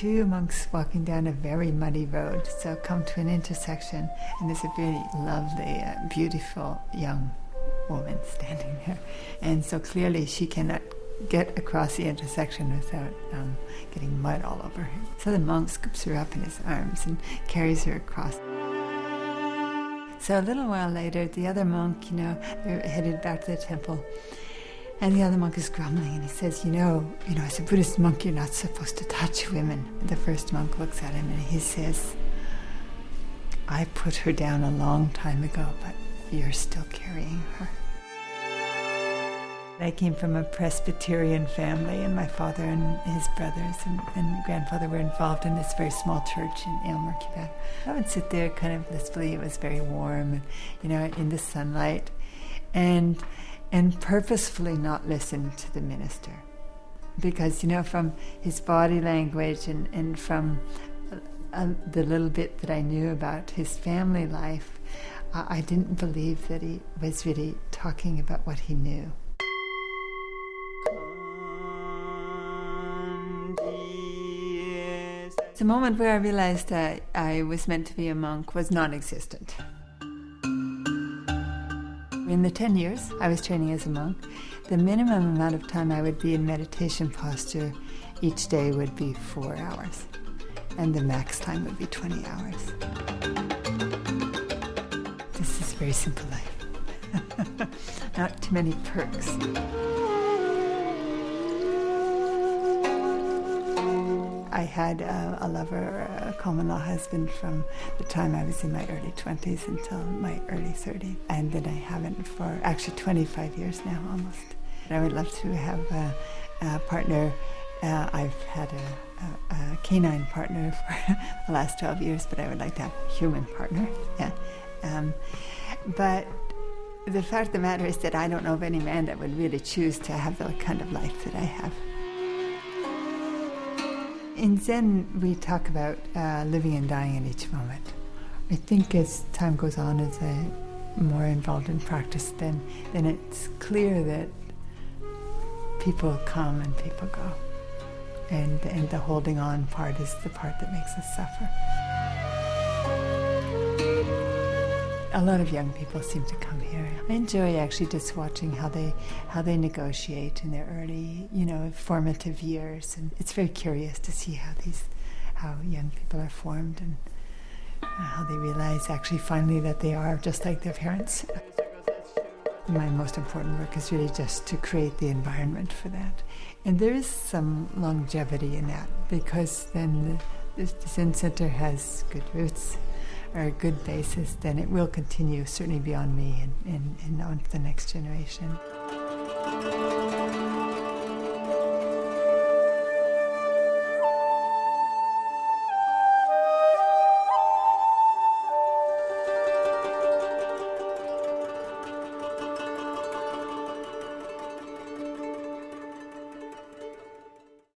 two monks walking down a very muddy road, so come to an intersection, and there's a very lovely, beautiful young woman standing there. And so clearly she cannot get across the intersection without getting mud all over her. So the monk scoops her up in his arms and carries her across. So a little while later, the other monk, they're headed back to the temple, and the other monk is grumbling, and he says, as a Buddhist monk, you're not supposed to touch women. The first monk looks at him and he says, I put her down a long time ago, but you're still carrying her. I came from a Presbytarian family, and my father and his brothers and grandfather were involved in this very small church in Aylmer, Quebec. I would sit there kind of blissfully. It was very warm, in the sunlight, and purposefully not listen to the minister. Because, from his body language and from the little bit that I knew about his family life, I didn't believe that he was really talking about what he knew. The moment where I realized that I was meant to be a monk was non-existent. In the 10 years I was training as a monk, the minimum amount of time I would be in meditation posture each day would be 4 hours, and the max time would be 20 hours. This is a very simple life. Not too many perks. I had a lover, a common law husband, from the time I was in my early 20s until my early 30s. And then I haven't for actually 25 years now, almost. I would love to have a partner. I've had a canine partner for the last 12 years, but I would like to have a human partner. Yeah. But the fact of the matter is that I don't know of any man that would really choose to have the kind of life that I have. In Zen, we talk about living and dying in each moment. I think as time goes on, as I'm more involved in practice, then it's clear that people come and people go. And the holding on part is the part that makes us suffer. A lot of young people seem to come here. I enjoy actually just watching how they negotiate in their early, formative years, and it's very curious to see how young people are formed and how they realize actually finally that they are just like their parents. My most important work is really just to create the environment for that, and there is some longevity in that because then the Zen Center has good roots, or a good basis, then it will continue, certainly beyond me and on to the next generation.